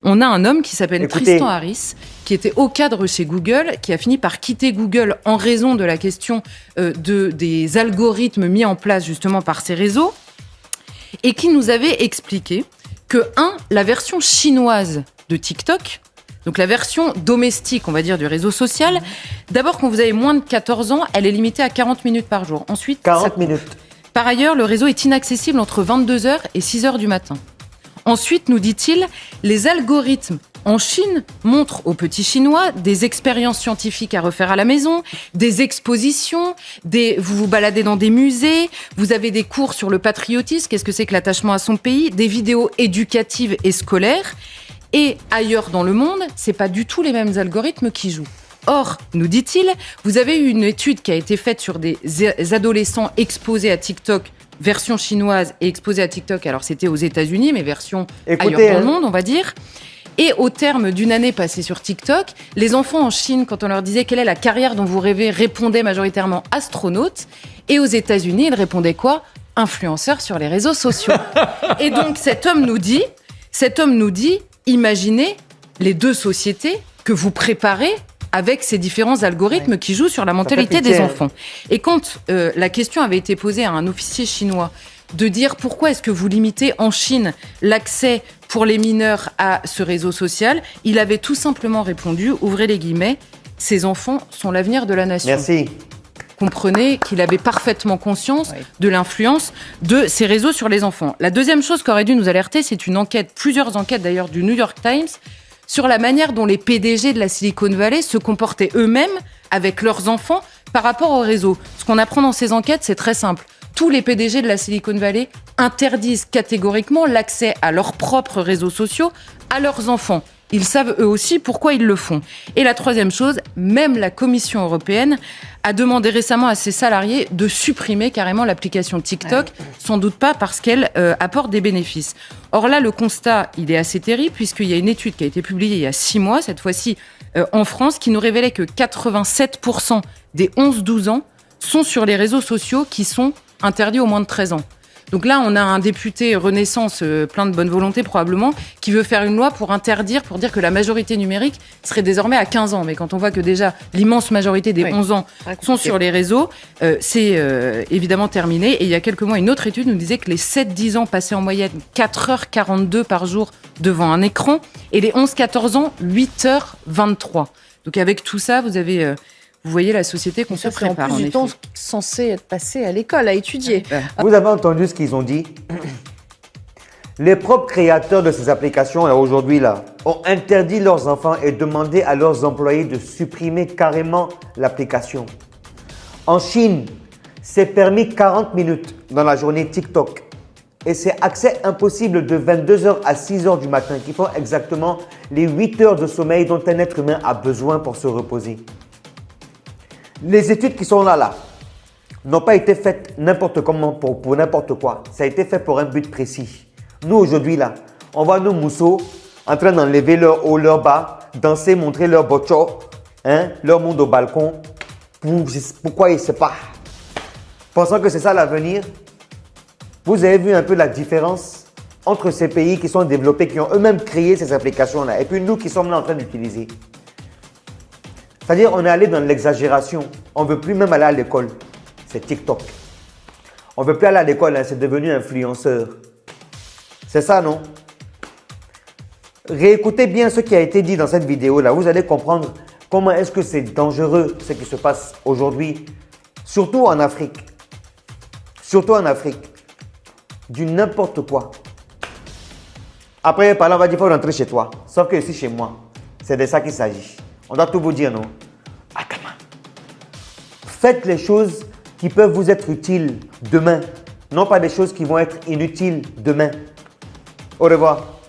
on a un homme qui s'appelle Tristan Harris, qui était au cadre chez Google, qui a fini par quitter Google en raison de la question des algorithmes mis en place justement par ces réseaux, et qui nous avait expliqué que, la version chinoise de TikTok, donc la version domestique, on va dire, du réseau social, d'abord, quand vous avez moins de 14 ans, elle est limitée à 40 minutes par jour. Ensuite, 40 minutes. Par ailleurs, le réseau est inaccessible entre 22h et 6h du matin. Ensuite, nous dit-il, les algorithmes en Chine montrent aux petits Chinois des expériences scientifiques à refaire à la maison, des expositions, vous vous baladez dans des musées, vous avez des cours sur le patriotisme, qu'est-ce que c'est que l'attachement à son pays, des vidéos éducatives et scolaires. Et ailleurs dans le monde, c'est pas du tout les mêmes algorithmes qui jouent. Or, nous dit-il, vous avez eu une étude qui a été faite sur des adolescents exposés à TikTok, version chinoise, et exposés à TikTok, alors c'était aux États-Unis, mais version ailleurs dans le monde, on va dire. Et au terme d'une année passée sur TikTok, les enfants en Chine, quand on leur disait quelle est la carrière dont vous rêvez, répondaient majoritairement astronaute. Et aux États-Unis, ils répondaient quoi ? Influenceurs sur les réseaux sociaux. Et donc cet homme nous dit, imaginez les deux sociétés que vous préparez avec ces différents algorithmes qui jouent sur la mentalité des enfants. Et quand la question avait été posée à un officier chinois de dire pourquoi est-ce que vous limitez en Chine l'accès pour les mineurs à ce réseau social, il avait tout simplement répondu, ouvrez les guillemets, ces enfants sont l'avenir de la nation. Merci. Comprenez qu'il avait parfaitement conscience de l'influence de ces réseaux sur les enfants. La deuxième chose qu'aurait dû nous alerter, c'est une enquête, plusieurs enquêtes d'ailleurs du New York Times, sur la manière dont les PDG de la Silicon Valley se comportaient eux-mêmes avec leurs enfants par rapport au réseau. Ce qu'on apprend dans ces enquêtes, c'est très simple. Tous les PDG de la Silicon Valley interdisent catégoriquement l'accès à leurs propres réseaux sociaux à leurs enfants. Ils savent eux aussi pourquoi ils le font. Et la troisième chose, même la Commission européenne a demandé récemment à ses salariés de supprimer carrément l'application TikTok, sans doute pas parce qu'elle apporte des bénéfices. Or là, le constat, il est assez terrible, puisqu'il y a une étude qui a été publiée il y a 6 mois, cette fois-ci en France, qui nous révélait que 87% des 11-12 ans sont sur les réseaux sociaux qui sont interdits aux moins de 13 ans. Donc là, on a un député Renaissance, plein de bonne volonté probablement, qui veut faire une loi pour interdire, pour dire que la majorité numérique serait désormais à 15 ans. Mais quand on voit que déjà l'immense majorité des 11 ans sont sur les réseaux, c'est évidemment terminé. Et il y a quelques mois, une autre étude nous disait que les 7-10 ans passaient en moyenne 4h42 par jour devant un écran, et les 11-14 ans, 8h23. Donc avec tout ça, vous voyez la société qu'on se prépare. En plus du temps censé être passé à l'école, à étudier. Vous avez entendu ce qu'ils ont dit ? Les propres créateurs de ces applications, aujourd'hui, ont interdit leurs enfants et demandé à leurs employés de supprimer carrément l'application. En Chine, c'est permis 40 minutes dans la journée TikTok. Et c'est accès impossible de 22h à 6h du matin, qui font exactement les 8 heures de sommeil dont un être humain a besoin pour se reposer. Les études qui sont là, n'ont pas été faites n'importe comment pour n'importe quoi. Ça a été fait pour un but précis. Nous, aujourd'hui, on voit nos mousseaux en train d'enlever leur haut, leur bas, danser, montrer leur bocho, leur monde au balcon. Pourquoi il ne sait pas? Pensant que c'est ça l'avenir. Vous avez vu un peu la différence entre ces pays qui sont développés, qui ont eux-mêmes créé ces applications-là, et puis nous qui sommes là en train d'utiliser. C'est-à-dire, on est allé dans l'exagération. On ne veut plus même aller à l'école. C'est TikTok. On ne veut plus aller à l'école, c'est devenu influenceur. C'est ça, non? Réécoutez bien ce qui a été dit dans cette vidéo-là. Vous allez comprendre comment est-ce que c'est dangereux ce qui se passe aujourd'hui. Surtout en Afrique. Surtout en Afrique. Du n'importe quoi. Après, par là, on va dire qu'il faut rentrer chez toi. Sauf que ici, chez moi, c'est de ça qu'il s'agit. On doit tout vous dire, non? Attends. Faites les choses qui peuvent vous être utiles demain. Non pas des choses qui vont être inutiles demain. Au revoir.